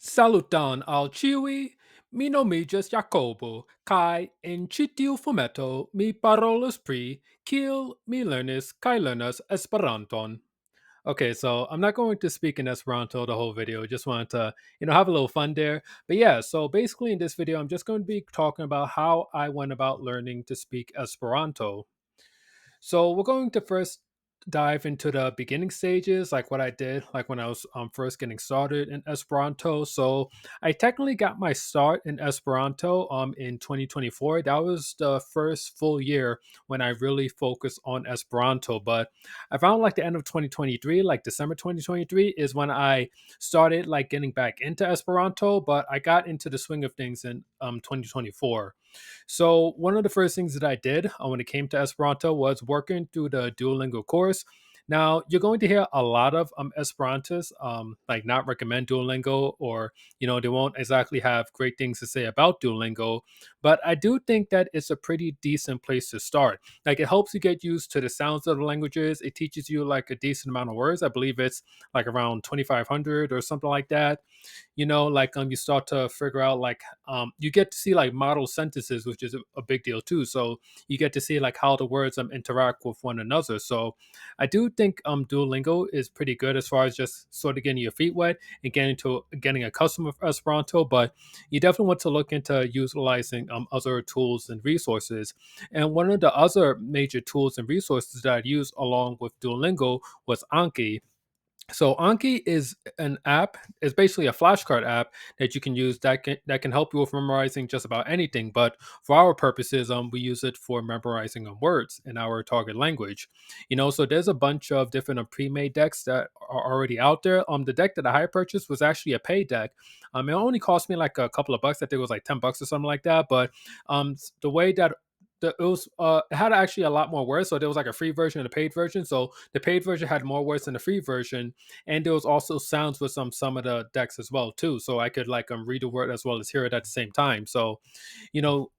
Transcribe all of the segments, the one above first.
Saluton al ciui, mi nomigas Jacobo, kai in citiu fumeto mi parolas pri kiel mi lernis kai lernas Esperanton. Okay, so I'm not going to speak in Esperanto the whole video. Just wanted to, have a little fun there. But yeah, so basically in this video, I'm just going to be talking about how I went about learning to speak Esperanto. So we're going to first dive into the beginning stages, like what I did, like when I was first getting started in Esperanto. So I technically got my start in Esperanto in 2024. That was the first full year when I really focused on Esperanto. But around like the end of 2023, like December 2023, is when I started like getting back into Esperanto. But I got into the swing of things in 2024. So one of the first things that I did when it came to Esperanto was working through the Duolingo course. Now you're going to hear a lot of Esperantists like not recommend Duolingo, or they won't exactly have great things to say about Duolingo. But I do think that it's a pretty decent place to start. Like it helps you get used to the sounds of the languages. It teaches you like a decent amount of words. I believe it's like around 2,500 or something like that. Like you start to figure out like you get to see like model sentences, which is a big deal too. So you get to see like how the words interact with one another. So I do think Duolingo is pretty good as far as just sort of getting your feet wet and getting accustomed with Esperanto. But you definitely want to look into utilizing other tools and resources. And one of the other major tools and resources that I use along with Duolingo was Anki. So Anki is an app. It's basically a flashcard app that you can use that can help you with memorizing just about anything. But for our purposes, we use it for memorizing words in our target language. So there's a bunch of different pre-made decks that are already out there. The deck that I purchased was actually a paid deck. It only cost me like a couple of bucks. I think it was like $10 or something like that. But the way that it had actually a lot more words. So there was like a free version and a paid version. So the paid version had more words than the free version, and there was also sounds with some of the decks as well too. So I could like read the word as well as hear it at the same time. So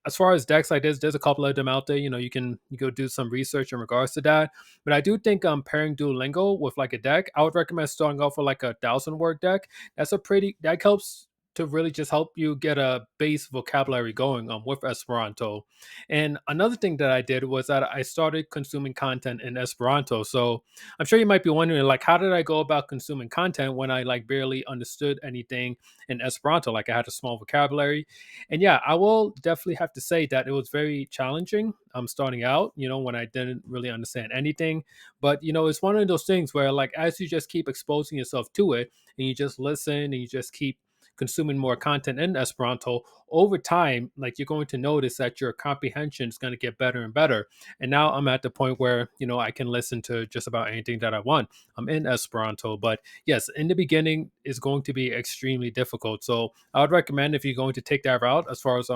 as far as decks like this, there's a couple of them out there. You go do some research in regards to that. But I do think pairing Duolingo with like a deck, I would recommend starting off with like 1,000 word deck. That helps to really just help you get a base vocabulary going with Esperanto. And another thing that I did was that I started consuming content in Esperanto. So I'm sure you might be wondering, like, how did I go about consuming content when I like barely understood anything in Esperanto? Like, I had a small vocabulary, and yeah, I will definitely have to say that it was very challenging. Starting out, when I didn't really understand anything, but it's one of those things where, like, as you just keep exposing yourself to it, and you just listen, and you just keep consuming more content in Esperanto, over time, like you're going to notice that your comprehension is going to get better and better. And now I'm at the point where, I can listen to just about anything that I want. I'm in Esperanto. But yes, in the beginning is going to be extremely difficult. So I would recommend, if you're going to take that route as far as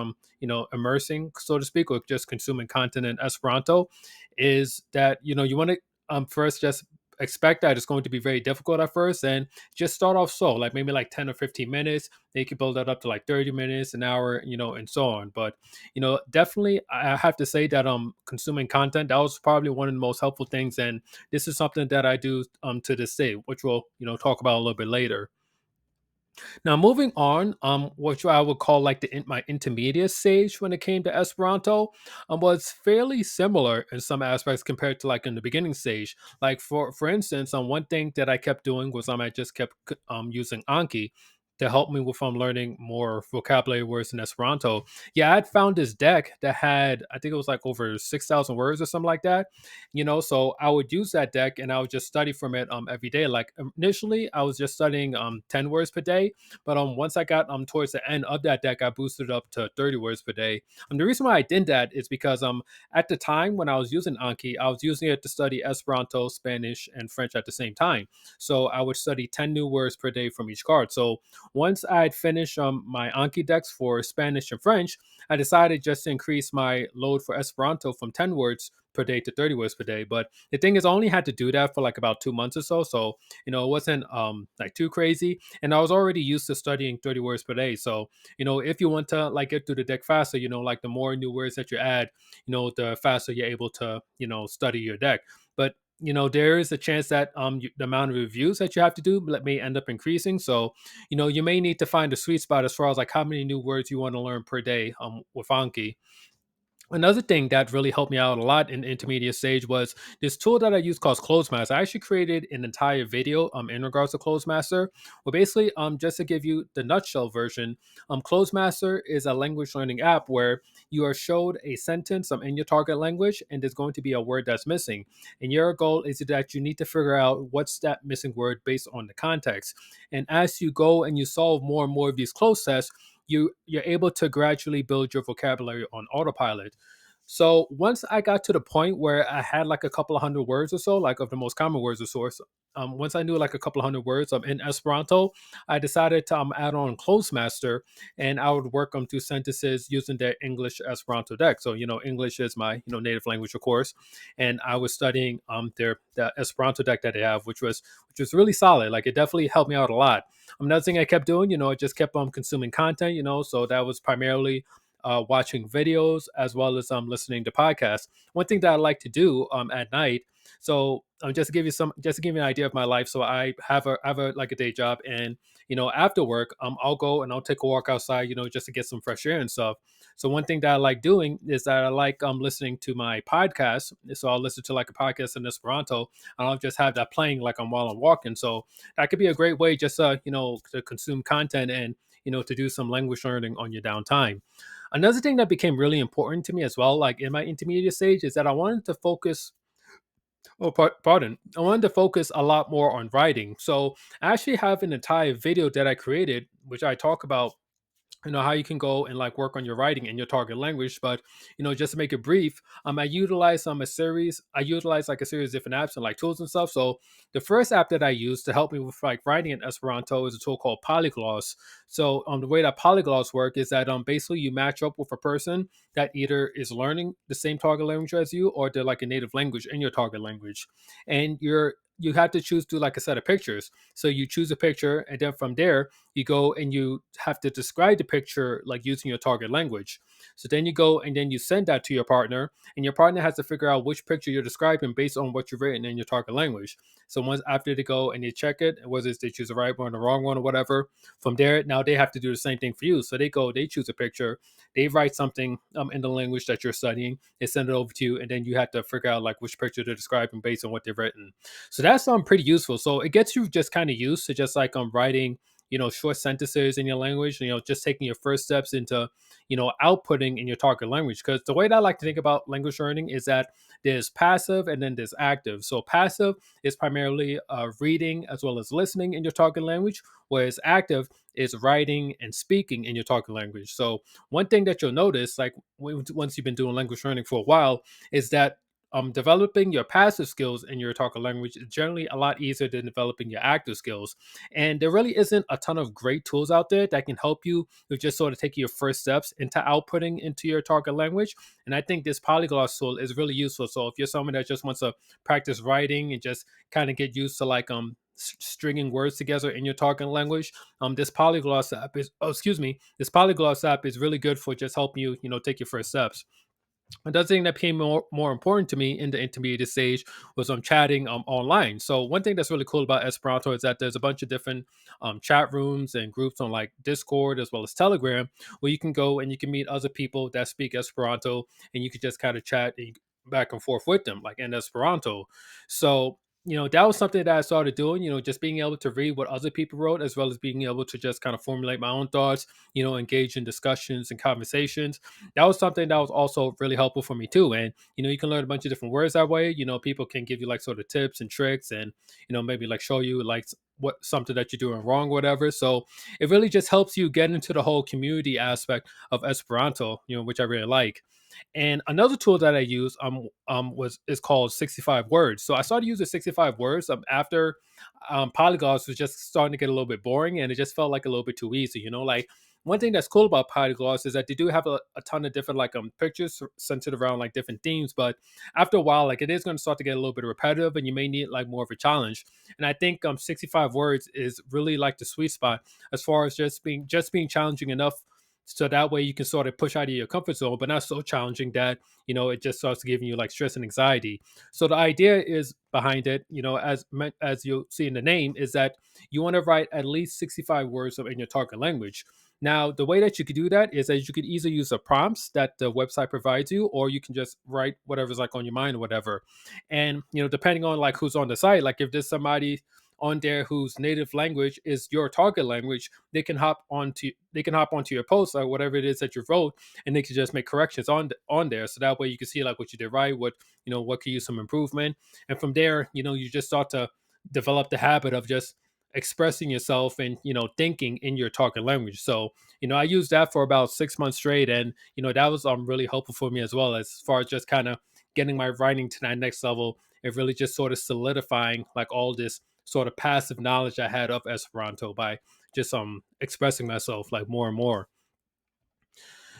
immersing, so to speak, or just consuming content in Esperanto, is that you want to first just expect that it's going to be very difficult at first, and just start off slow, like maybe like 10 or 15 minutes. They can build that up to like 30 minutes, an hour, and so on. But definitely I have to say that consuming content, that was probably one of the most helpful things. And this is something that I do to this day, which we'll talk about a little bit later. Now, moving on, what I would call like my intermediate stage when it came to Esperanto, was fairly similar in some aspects compared to like in the beginning stage. Like for instance, one thing that I kept doing was I just kept using Anki to help me with learning more vocabulary words in Esperanto. Yeah, I had found this deck that had, I think it was like over 6,000 words or something like that. So I would use that deck and I would just study from it every day. Like initially, I was just studying 10 words per day, but once I got towards the end of that deck, I boosted it up to 30 words per day. The reason why I did that is because at the time when I was using Anki, I was using it to study Esperanto, Spanish, and French at the same time. So I would study 10 new words per day from each card. So once I had finished my Anki decks for Spanish and French, I decided just to increase my load for Esperanto from 10 words per day to 30 words per day. But the thing is, I only had to do that for like about 2 months or so. So, it wasn't like too crazy. And I was already used to studying 30 words per day. So, if you want to like get through the deck faster, like the more new words that you add, the faster you're able to, study your deck. But there is a chance that the amount of reviews that you have to do may end up increasing. So you may need to find a sweet spot as far as like how many new words you want to learn per day with Anki. Another thing that really helped me out a lot in the intermediate stage was this tool that I use called Closemaster. I actually created an entire video in regards to Closemaster. Well, basically, just to give you the nutshell version, Closemaster is a language learning app where you are showed a sentence in your target language, and there's going to be a word that's missing. And your goal is that you need to figure out what's that missing word based on the context. And as you go and you solve more and more of these close tests, you're able to gradually build your vocabulary on autopilot. So once I got to the point where I had like a couple of hundred words or so, like of the most common words or source, once I knew like a couple of hundred words in Esperanto, I decided to add on Closemaster, and I would work through sentences using their English Esperanto deck. So English is my native language, of course, and I was studying their the Esperanto deck that they have, which was really solid. Like it definitely helped me out a lot. Another thing I kept doing, I just kept consuming content, so that was primarily watching videos as well as listening to podcasts. One thing that I like to do at night. So just to give you an idea of my life. So I have a like a day job, and after work, I'll go and I'll take a walk outside, just to get some fresh air and stuff. So one thing that I like doing is that I like listening to my podcast. So I'll listen to like a podcast in Esperanto, and I'll just have that playing like while I'm walking. So that could be a great way just to consume content and to do some language learning on your downtime. Another thing that became really important to me as well, like in my intermediate stage, is that I wanted to focus. Oh, pardon. I wanted to focus a lot more on writing. So I actually have an entire video that I created, which I talk about how you can go and like work on your writing in your target language. But just to make it brief, I utilize like a series of different apps and like tools and stuff. So the first app that I use to help me with like writing in Esperanto is a tool called Polygloss. So the way that Polygloss work is that basically you match up with a person that either is learning the same target language as you, or they're like a native language in your target language, and you have to choose to like a set of pictures. So you choose a picture, and then from there you go and you have to describe the picture like using your target language. So then you go and then you send that to your partner, and your partner has to figure out which picture you're describing based on what you've written in your target language. So once after they go and they check it, whether it's they choose the right one or the wrong one or whatever, from there now they have to do the same thing for you. So they choose a picture, they write something in the language that you're studying, they send it over to you, and then you have to figure out like which picture they're describing based on what they've written. So that's pretty useful. So it gets you just kind of used to just like writing short sentences in your language, just taking your first steps into outputting in your target language. Because the way that I like to think about language learning is that there's passive and then there's active. So passive is primarily reading as well as listening in your target language, whereas active is writing and speaking in your target language. So one thing that you'll notice, like once you've been doing language learning for a while, is that developing your passive skills in your target language is generally a lot easier than developing your active skills. And there really isn't a ton of great tools out there that can help you with just sort of taking your first steps into outputting into your target language. And I think this polyglot tool is really useful. So if you're someone that just wants to practice writing and just kind of get used to like stringing words together in your target language, this polyglot app is this polyglot app is really good for just helping you take your first steps. Another thing that became more important to me in the intermediate stage was chatting online. So one thing that's really cool about Esperanto is that there's a bunch of different chat rooms and groups on like Discord as well as Telegram, where you can go and you can meet other people that speak Esperanto, and you can just kind of chat back and forth with them like in Esperanto. So that was something that I started doing, just being able to read what other people wrote as well as being able to just kind of formulate my own thoughts, engage in discussions and conversations. That was something that was also really helpful for me too. And you can learn a bunch of different words that way. People can give you like sort of tips and tricks, and maybe like show you like what something that you're doing wrong, whatever. So it really just helps you get into the whole community aspect of Esperanto, which I really like. And another tool that I use was is called 65 words. So I started using 65 words after polyglots was just starting to get a little bit boring, and it just felt like a little bit too easy. Like one thing that's cool about polyglots is that they do have a ton of different like pictures centered around like different themes, but after a while like it is going to start to get a little bit repetitive, and you may need like more of a challenge. And I think 65 words is really like the sweet spot as far as just being challenging enough So that way you can sort of push out of your comfort zone, but not so challenging that it just starts giving you like stress and anxiety. So the idea is behind it, as you'll see in the name, is that you want to write at least 65 words in your target language. Now, the way that you could do that is that you could either use the prompts that the website provides you, or you can just write whatever's like on your mind or whatever. And depending on like who's on the site, like if there's somebody on there whose native language is your target language, they can hop onto your post or whatever it is that you wrote, and they can just make corrections on there. So that way you can see like what you did right, what could use some improvement, and from there, you just start to develop the habit of just expressing yourself and thinking in your target language. So I used that for about 6 months straight, and that was really helpful for me as well, as far as just kind of getting my writing to that next level, and really just sort of solidifying like all this sort of passive knowledge I had of Esperanto by just expressing myself like more and more.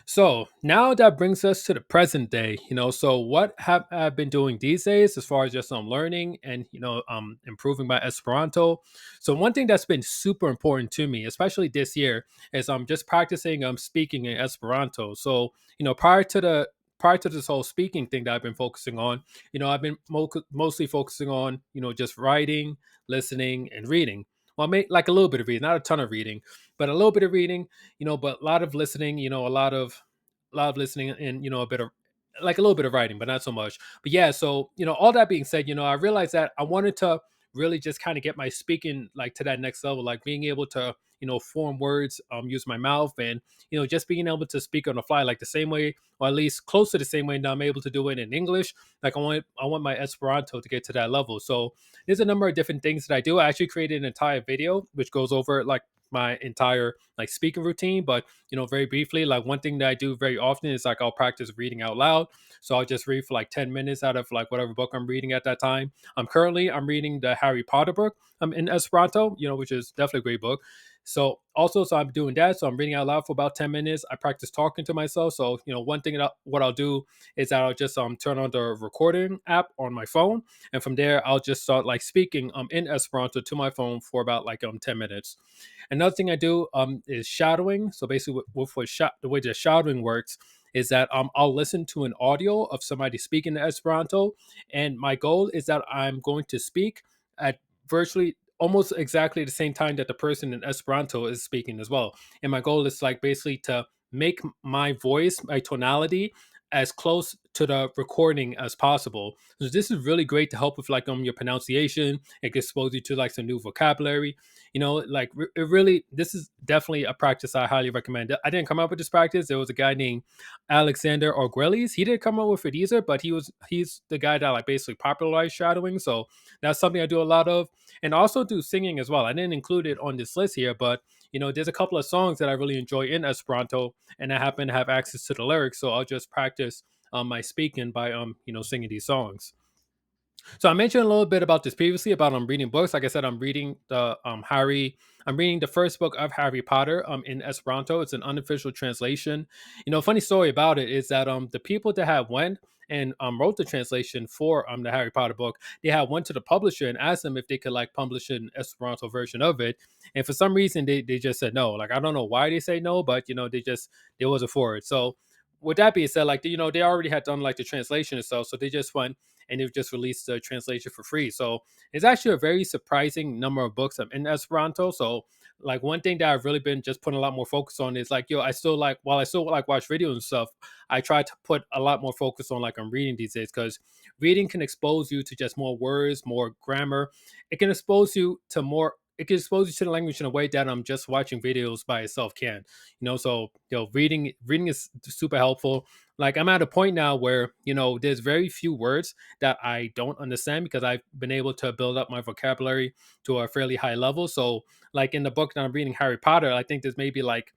So now that brings us to the present day. So what have I been doing these days as far as just learning and improving my Esperanto? So one thing that's been super important to me, especially this year, is just practicing speaking in Esperanto. So prior to this whole speaking thing that I've been focusing on, I've been mostly focusing on just writing, listening, and reading. Well, I made like a little bit of reading, not a ton of reading, but a little bit of reading, but a lot of listening, a lot of listening, and a bit of like a little bit of writing, but not so much. But yeah, so all that being said, I realized that I wanted to really just kind of get my speaking like to that next level, like being able to form words, use my mouth, and just being able to speak on the fly, like the same way, or at least close to the same way that I'm able to do it in English. Like I want my Esperanto to get to that level. So there's a number of different things that I do. I actually created an entire video which goes over like my entire like speaking routine, but very briefly, like one thing that I do very often is like I'll practice reading out loud. So I'll just read for like 10 minutes out of like whatever book I'm reading at that time. I'm reading the Harry Potter book in Esperanto, which is definitely a great book. So I'm doing that. So I'm reading out loud for about 10 minutes. I practice talking to myself. So one thing that what I'll do is that I'll just turn on the recording app on my phone, and from there I'll just start like speaking in Esperanto to my phone for about like 10 minutes. Another thing I do is shadowing. So basically, the way the shadowing works is that I'll listen to an audio of somebody speaking Esperanto, and my goal is that I'm going to speak at virtually almost exactly the same time that the person in Esperanto is speaking as well. And my goal is like basically to make my voice, my tonality, as close to the recording as possible. So this is really great to help with like your pronunciation. It can expose you to like some new vocabulary. Like it really, this is definitely a practice I highly recommend. I didn't come up with this practice. There was a guy named Alexander Orguelis. He didn't come up with it either, but he's the guy that like basically popularized shadowing. So that's something I do a lot of, and also do singing as well. I didn't include it on this list here, but there's a couple of songs that I really enjoy in Esperanto, and I happen to have access to the lyrics, so I'll just practice my speaking by singing these songs. So I mentioned a little bit about this previously about reading books. Like I said, I'm reading the first book of Harry Potter in Esperanto. It's an unofficial translation. Funny story about it is that the people that had went and wrote the translation for the Harry Potter book, they had went to the publisher and asked them if they could like publish an Esperanto version of it. And for some reason they just said no. Like I don't know why they say no, but they wasn't for it. So with that being said, like they already had done like the translation and stuff, so they just went and they've just released the translation for free. So it's actually a very surprising number of books in Esperanto. So like one thing that I've really been just putting a lot more focus on is like, I still like, while I still like watch videos and stuff, I try to put a lot more focus on like I'm reading these days, because reading can expose you to just more words, more grammar. It can expose you to the language in a way that just watching videos by itself can. So reading is super helpful. Like I'm at a point now where there's very few words that I don't understand, because I've been able to build up my vocabulary to a fairly high level. So like in the book that I'm reading, Harry Potter, I think there's maybe like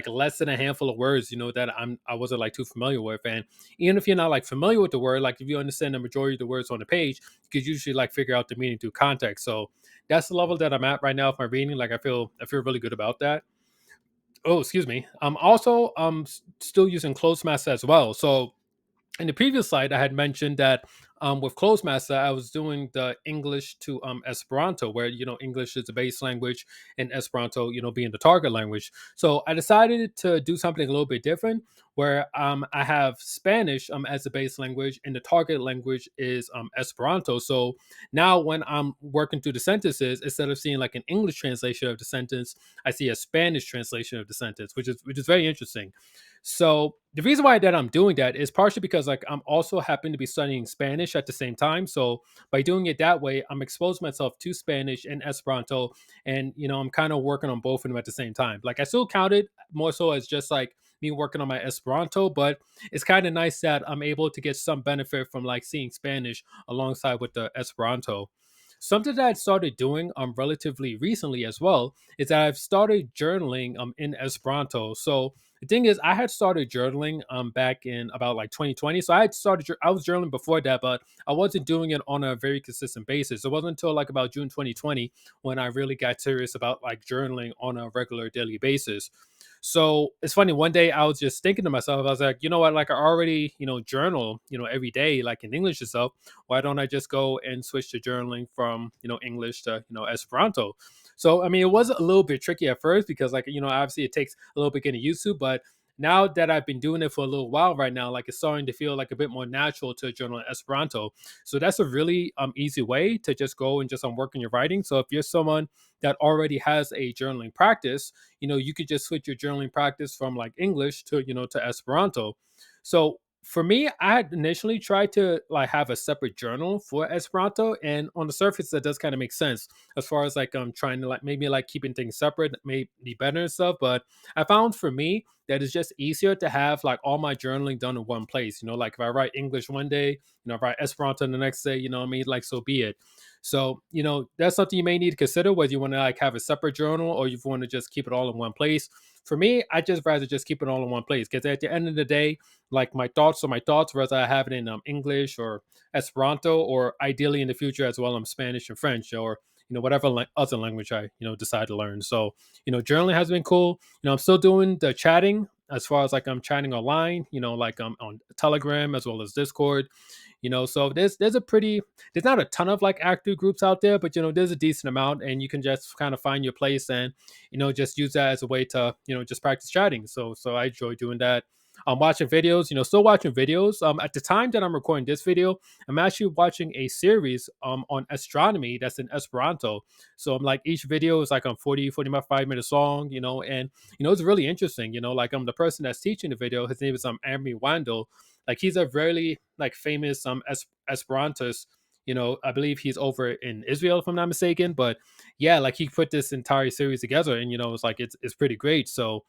less than a handful of words that I wasn't like too familiar with. And even if you're not like familiar with the word, like if you understand the majority of the words on the page, you could usually like figure out the meaning through context. So that's the level that I'm at right now with my reading. Like I feel really good about that. Oh, excuse me. I'm also still using closed math as well. So In the previous slide, I had mentioned that with Closemaster, I was doing the English to Esperanto, where English is the base language, and Esperanto, being the target language. So I decided to do something a little bit different, where I have Spanish as the base language, and the target language is Esperanto. So now when I'm working through the sentences, instead of seeing like an English translation of the sentence, I see a Spanish translation of the sentence, which is very interesting. So the reason why that I'm doing that is partially because like I'm also happen to be studying Spanish at the same time. So by doing it that way, I'm exposing myself to Spanish and Esperanto, and I'm kind of working on both of them at the same time. Like I still count it more so as just like me working on my Esperanto, but it's kind of nice that I'm able to get some benefit from like seeing Spanish alongside with the Esperanto. Something that I started doing relatively recently as well is that I've started journaling in Esperanto. So the thing is, I had started journaling back in about like 2020. So I was journaling before that, but I wasn't doing it on a very consistent basis. It wasn't until like about June 2020 when I really got serious about like journaling on a regular daily basis. So it's funny. One day I was just thinking to myself, I was like, you know what? Like I already, journal, every day, like in English itself. Why don't I just go and switch to journaling from, English to, Esperanto? So I mean, it was a little bit tricky at first because, like, obviously it takes a little bit getting used to, but now that I've been doing it for a little while right now, like it's starting to feel like a bit more natural to journal in Esperanto. So that's a really easy way to just go and just work on your writing. So if you're someone that already has a journaling practice, you could just switch your journaling practice from like English to to Esperanto. So for me, I had initially tried to like have a separate journal for Esperanto, and on the surface, that does kind of make sense as far as like trying to like maybe like keeping things separate, may be better and stuff. But I found for me that it's just easier to have like all my journaling done in one place. Like if I write English one day, if I write Esperanto the next day, what I mean, like so be it. So, that's something you may need to consider whether you want to like have a separate journal or you want to just keep it all in one place. For me, I just rather just keep it all in one place because at the end of the day, like my thoughts are my thoughts, whether I have it in English or Esperanto, or ideally in the future as well, Spanish and French, or whatever other language I decide to learn. So journaling has been cool. I'm still doing the chatting as far as like I'm chatting online. Like on Telegram as well as Discord. So there's a pretty there's not a ton of like active groups out there, but there's a decent amount, and you can just kind of find your place and just use that as a way to just practice chatting. So I enjoy doing that. I'm watching videos, still watching videos. At the time that I'm recording this video, I'm actually watching a series on astronomy that's in Esperanto. So I'm like each video is like 45 minutes long, and it's really interesting. Like I'm the person that's teaching the video. His name is Amri Wandel. Like he's a very like famous Esperantist. I believe he's over in Israel if I'm not mistaken. But yeah, like he put this entire series together, and it's like it's pretty great. So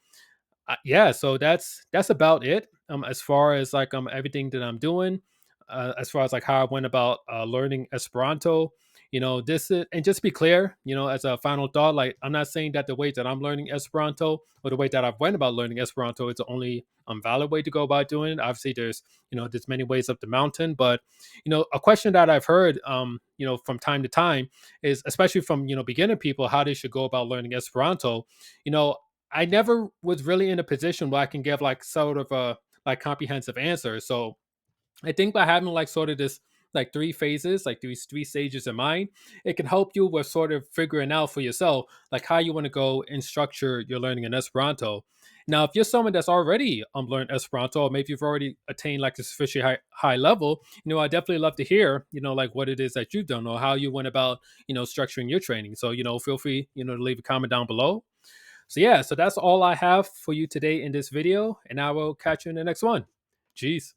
yeah, so that's about it as far as like everything that I'm doing, as far as like how I went about learning Esperanto. This is, and just to be clear, as a final thought, like I'm not saying that the way that I'm learning Esperanto or the way that I've went about learning Esperanto is the only valid way to go about doing it. Obviously there's many ways up the mountain, but a question that I've heard from time to time is, especially from beginner people, how they should go about learning Esperanto. you know I never was really in a position where I can give like sort of a like comprehensive answer. So I think by having like sort of this like three phases, like these three stages in mind, it can help you with sort of figuring out for yourself like how you want to go and structure your learning in Esperanto. Now, if you're someone that's already learned Esperanto, or maybe you've already attained like a sufficient high level, I definitely love to hear, like what it is that you've done or how you went about, structuring your training. So, feel free, to leave a comment down below. So yeah, so that's all I have for you today in this video, and I will catch you in the next one. Jeez.